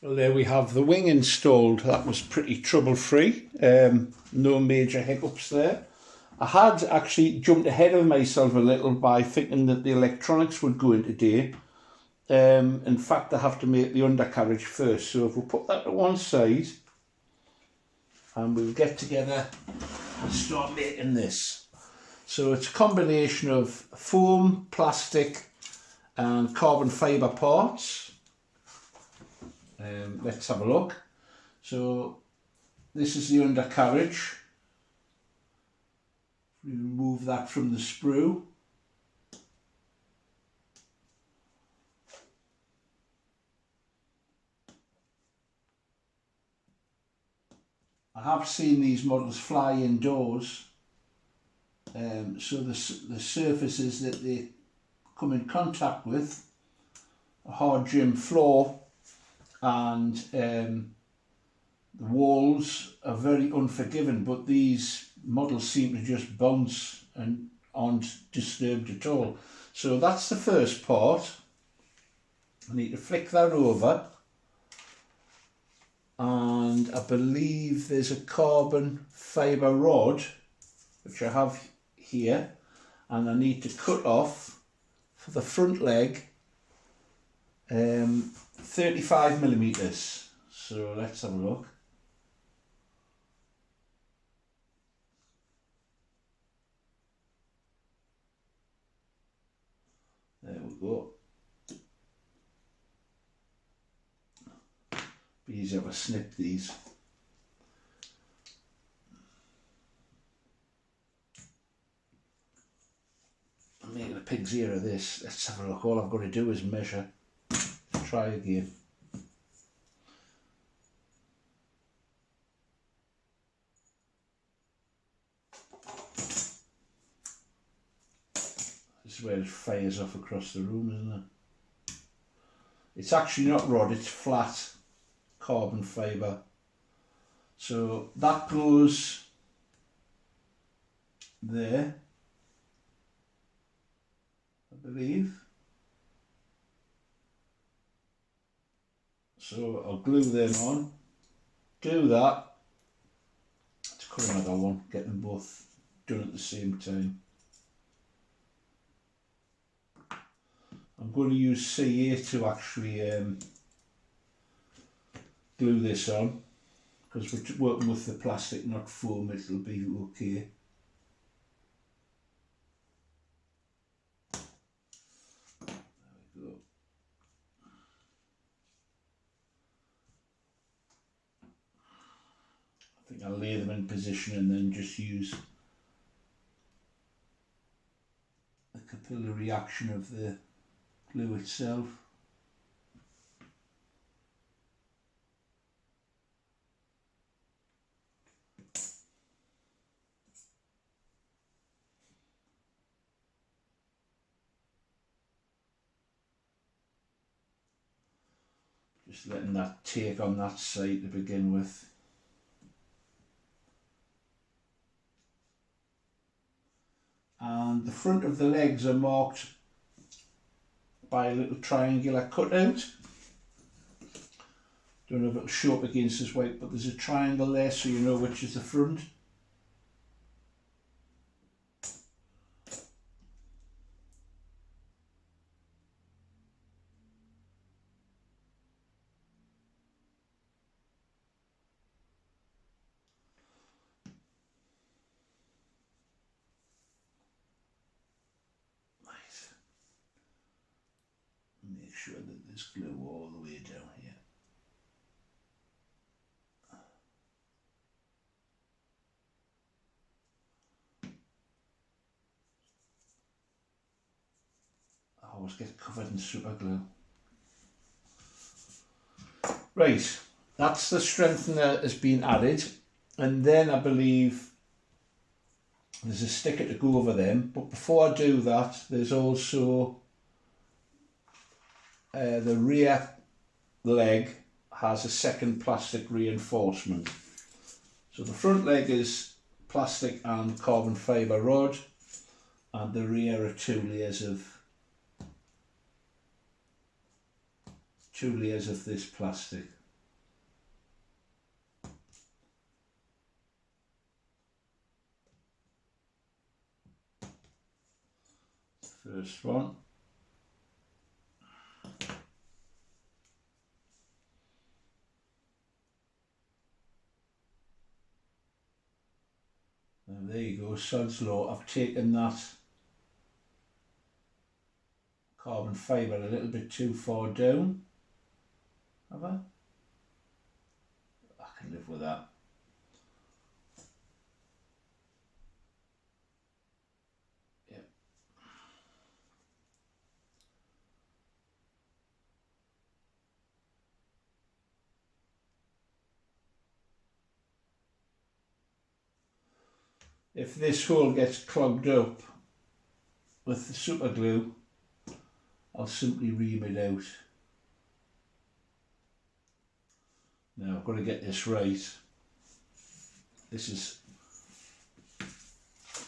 Well, there we have the wing installed. That was pretty trouble-free. No major hiccups there. I had actually jumped ahead of myself a little by thinking that the electronics would go in today. In fact, I have to make the undercarriage first. So if we put that to one side and we'll get together and start making this. So it's a combination of foam, plastic and carbon fibre parts. Let's have a look. So this is the undercarriage. Remove that from the sprue. I have seen these models fly indoors, so the surfaces that they come in contact with, a hard gym floor and the walls are very unforgiving, but these models seem to just bounce and aren't disturbed at all. So that's the first part. I need to flick that over, and I believe there's a carbon fibre rod which I have here, and I need to cut off for the front leg 35mm. So let's have a look. There we go. Be easier to snip these. I'm making a pig's ear of this. Let's have a look. All I've got to do is measure. Try again. This is where it fires off across the room, isn't it? It's actually not rod, it's flat carbon fibre. So that goes there, I believe. So I'll glue them on, do that. Let's cut another one, get them both done at the same time. I'm going to use CA to actually glue this on, because we're working with the plastic, not foam. It'll be okay. There we go. I think I'll lay them in position and then just use the capillary action of the glue itself. Just letting that take on that side to begin with. And the front of the legs are marked by a little triangular cutout. Don't know if it'll show up against this white, but there's a triangle there so you know which is the front. Make sure that there's glue all the way down here. I always get covered in super glue. Right, that's the strengthener has been added, and then I believe there's a sticker to go over them, but before I do that there's also the rear leg has a second plastic reinforcement. So the front leg is plastic and carbon fibre rod, and the rear are two layers of this plastic. First one. And there you go, sod's law. I've taken that carbon fibre a little bit too far down. Have I? I can live with that. Yep. If this hole gets clogged up with the super glue, I'll simply ream it out. Now I've got to get this right. This is a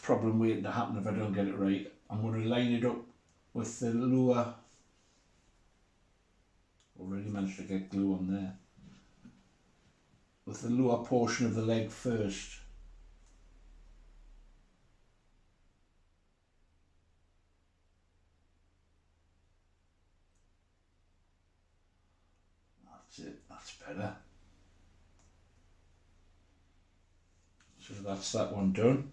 problem waiting to happen if I don't get it right. I'm going to line it up with the lower, already managed to get glue on there, with the lower portion of the leg first. That's it, that's better. So that's that one done.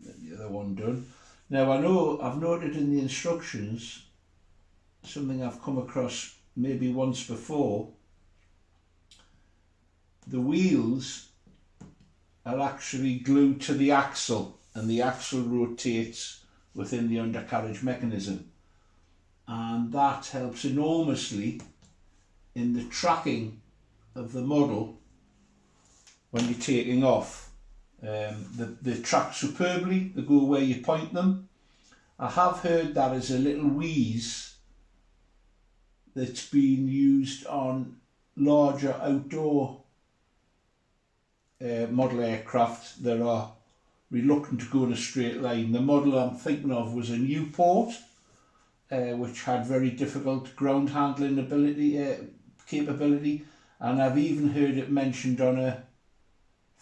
The other one done. Now I know I've noted in the instructions something I've come across maybe once before. The wheels are actually glued to the axle, and the axle rotates within the undercarriage mechanism, and that helps enormously in the tracking of the model when you're taking off. They track superbly, they go where you point them. I have heard that as a little wheeze that's been used on larger outdoor model aircraft that are reluctant to go in a straight line. The model I'm thinking of was a Newport, which had very difficult ground handling capability, and I've even heard it mentioned on a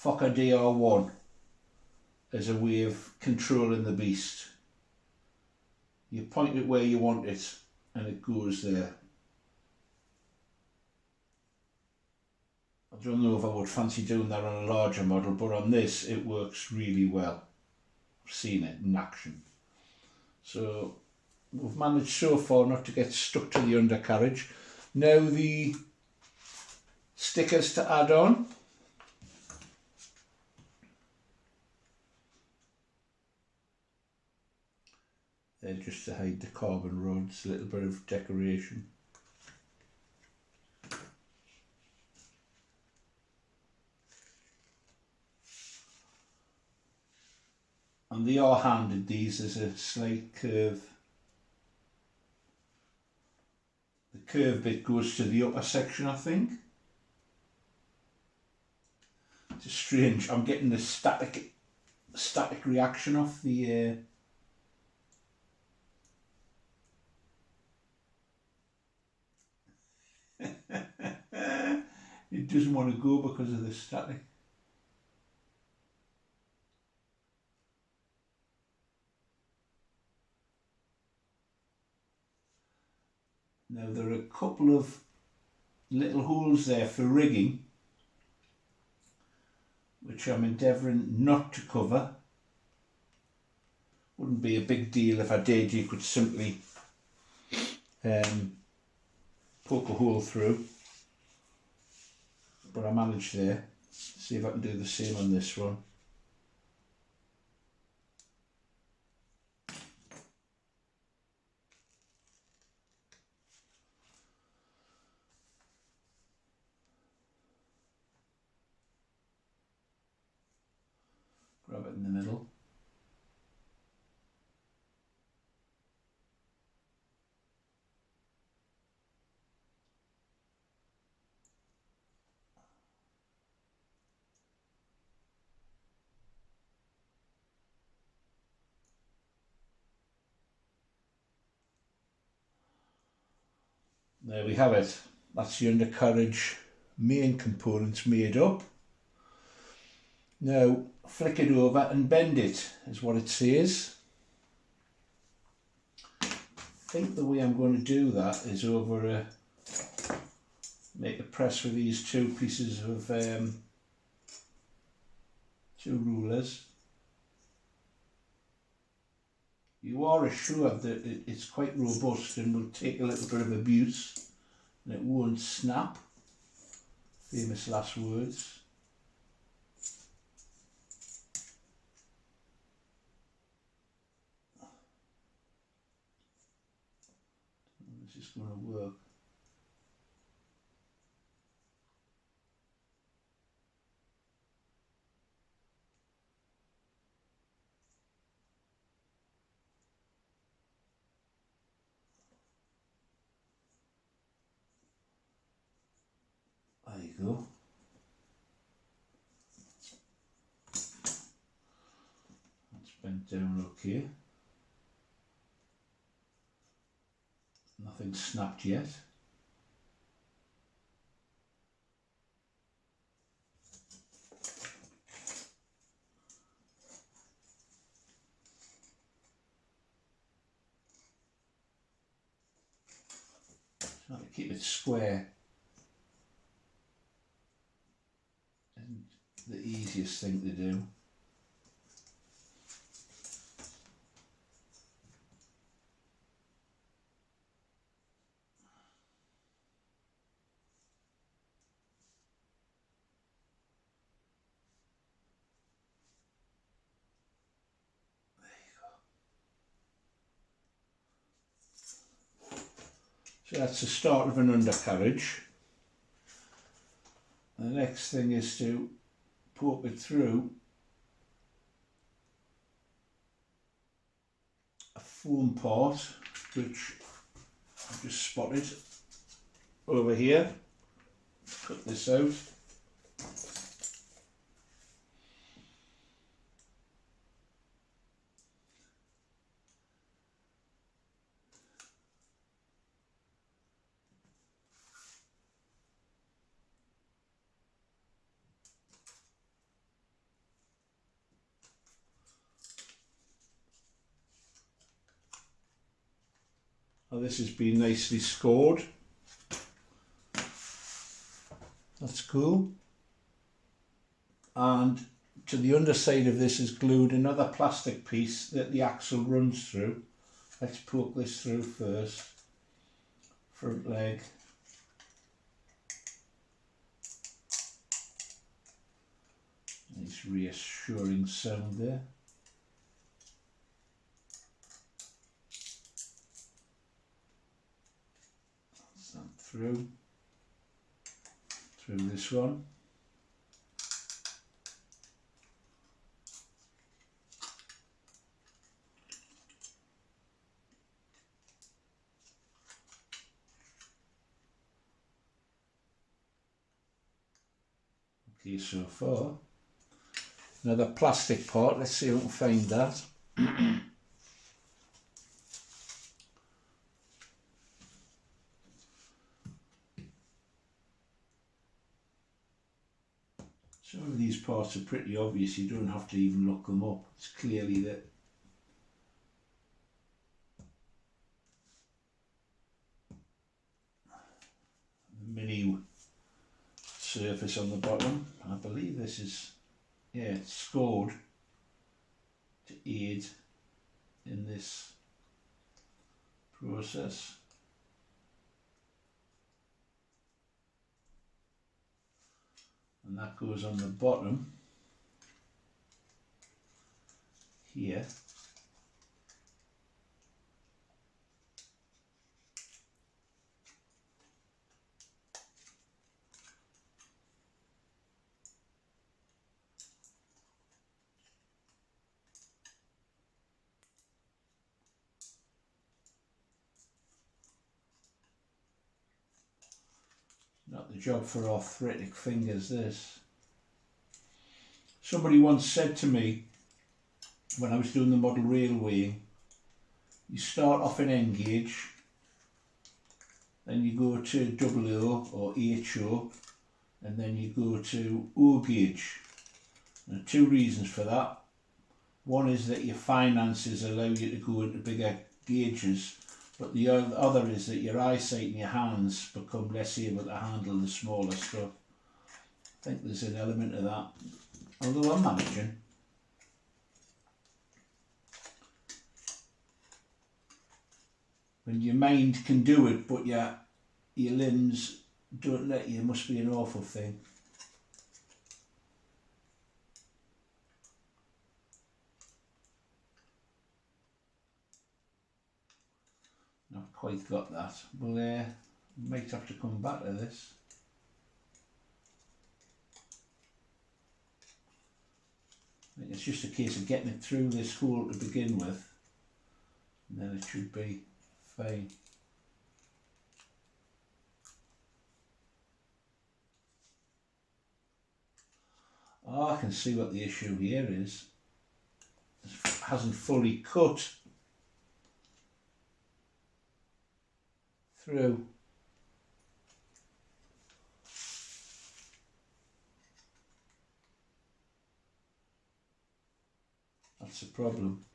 Fokker DR1 as a way of controlling the beast. You point it where you want it and it goes there. I don't know if I would fancy doing that on a larger model, but on this it works really well. I've seen it in action. So we've managed so far not to get stuck to the undercarriage. Now the stickers to add on. They're just to hide the carbon rods, a little bit of decoration. And they are handed these as a slight curve. The curve bit goes to the upper section, I think. It's strange, I'm getting the static reaction off the it doesn't want to go because of the static. Now there are a couple of little holes there for rigging, which I'm endeavouring not to cover. Wouldn't be a big deal if I did. You could simply poke a hole through, but I managed there. See if I can do the same on this one. Grab it in the middle. There we have it. That's the undercarriage main components made up. Now, flick it over and bend it, is what it says. I think the way I'm going to do that is over make a press with these two pieces of two rulers. You are assured that it's quite robust and will take a little bit of abuse and it won't snap. Famous last words. This is going to work. There you go. That's bent down okay. Nothing snapped yet. Trying to keep it square isn't the easiest thing to do. So that's the start of an undercarriage. The next thing is to poke it through a foam part, which I've just spotted over here. Cut this out. Now this has been nicely scored. That's cool. And to the underside of this is glued another plastic piece that the axle runs through. Let's poke this through first. Front leg. Nice reassuring sound there. Through this one. Okay, so far. Another plastic part, let's see if we can find that. Some of these parts are pretty obvious, you don't have to even look them up. It's clearly that mini surface on the bottom. I believe this is, yeah, it's scored to aid in this process. And that goes on the bottom here. Not the job for arthritic fingers, this. Somebody once said to me, when I was doing the model railway, you start off in N gauge, then you go to double O or HO, and then you go to O gauge. There are two reasons for that. One is that your finances allow you to go into bigger gauges, but the other is that your eyesight and your hands become less able to handle the smaller stuff. I think there's an element of that, although I'm managing. When your mind can do it, but your limbs don't let you, it must be an awful thing. Not quite got that. Well, might have to come back to this. I think it's just a case of getting it through this hole to begin with, and then it should be fine. Oh, I can see what the issue here is. It hasn't fully cut through. That's the problem.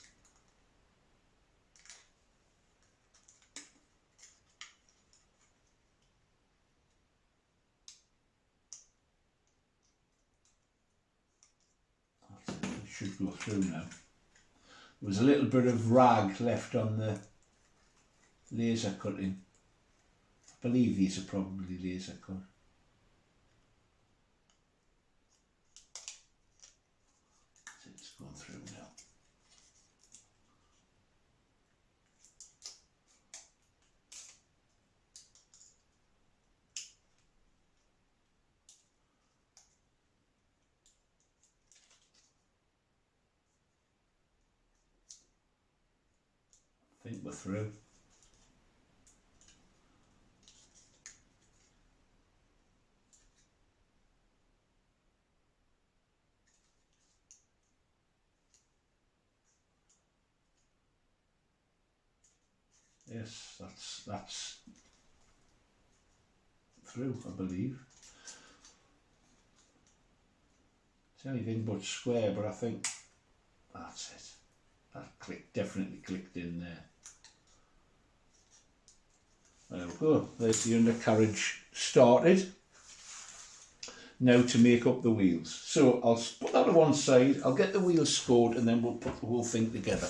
It should go through now. There was a little bit of rag left on the laser cutting. I believe these are probably laser cut. It's going through now. I think we're through. Yes, that's through, I believe. It's anything but square, but I think that's it. That definitely clicked in there. There we go. There's the undercarriage started. Now to make up the wheels. So I'll put that to one side, I'll get the wheels scored, and then we'll put the whole thing together.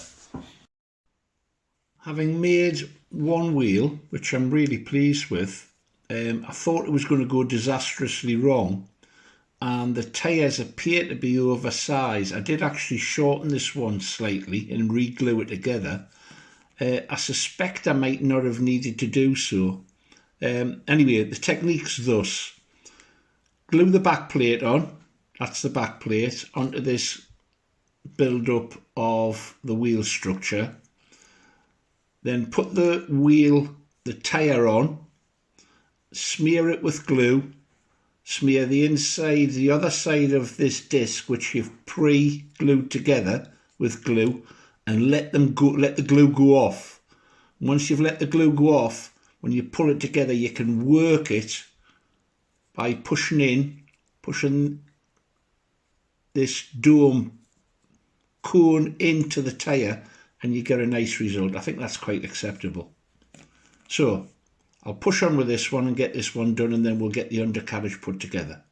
Having made one wheel, which I'm really pleased with, I thought it was going to go disastrously wrong, and the tyres appear to be oversized. I did actually shorten this one slightly and re-glue it together. I suspect I might not have needed to do so. Anyway, the technique's thus. Glue the back plate on, that's the back plate, onto this build-up of the wheel structure. Then put the tyre on, smear it with glue, smear the inside, the other side of this disc, which you've pre-glued together with glue, and let the glue go off. Once you've let the glue go off, when you pull it together, you can work it by pushing this dome cone into the tyre, and you get a nice result. I think that's quite acceptable. So I'll push on with this one and get this one done, and then we'll get the undercarriage put together.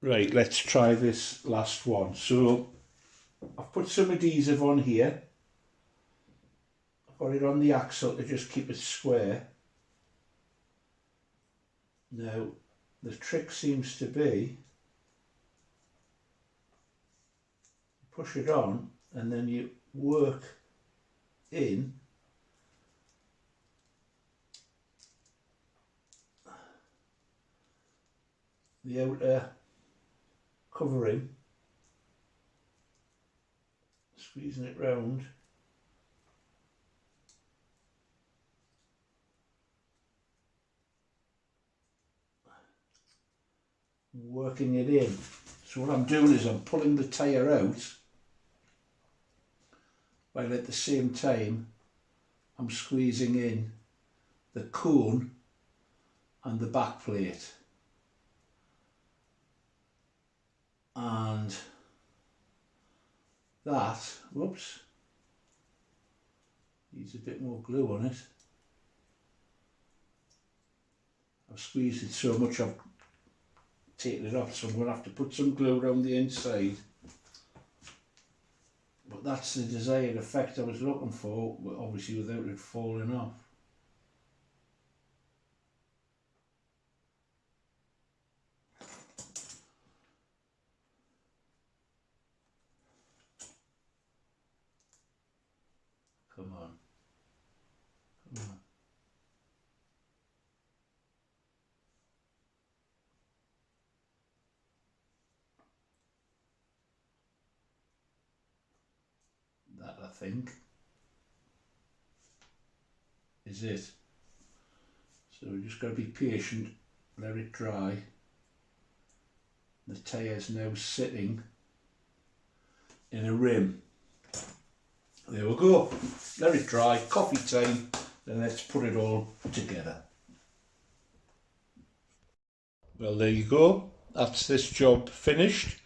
Right, let's try this last one. So I've put some adhesive on here. I've got it on the axle to just keep it square. Now the trick seems to be push it on and then you work in the outer covering, squeezing it round. Working it in. So what I'm doing is I'm pulling the tyre out, while at the same time I'm squeezing in the cone and the back plate. and that, whoops, needs a bit more glue on it. I've squeezed it so much I've taken it off, so I'm going to have to put some glue around the inside. But that's the desired effect I was looking for, but obviously without it falling off. Come on. Come on. That, I think, is it. So we've just got to be patient, let it dry. The tyre's now sitting in a rim. There we go. Let it dry, coffee time, then let's put it all together. Well, there you go. That's this job finished.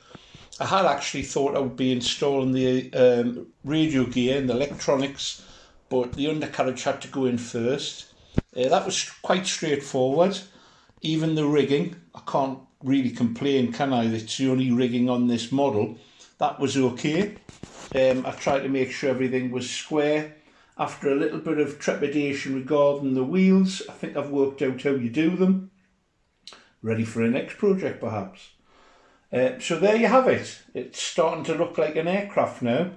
I had actually thought I would be installing the radio gear and the electronics, but the undercarriage had to go in first. That was quite straightforward. Even the rigging, I can't really complain, can I? It's the only rigging on this model. That was okay. I tried to make sure everything was square. After a little bit of trepidation regarding the wheels, I think I've worked out how you do them. Ready for a next project perhaps. So there you have it. It's starting to look like an aircraft now.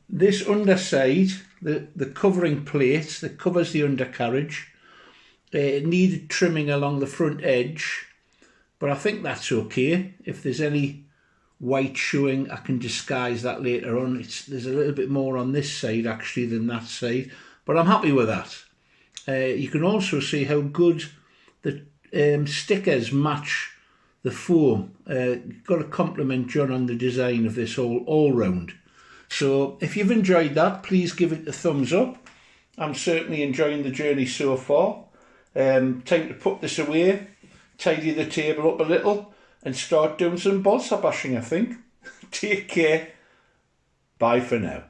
This underside, the covering plate that covers the undercarriage, it needed trimming along the front edge, but I think that's okay. If there's any white showing, I can disguise that later on. There's a little bit more on this side actually than that side, but I'm happy with that. You can also see how good the stickers match the foam. Got to compliment John on the design of this all round. So if you've enjoyed that, please give it a thumbs up. I'm certainly enjoying the journey so far. Time to put this away, tidy the table up a little and start doing some balsa bashing, I think. Take care. Bye for now.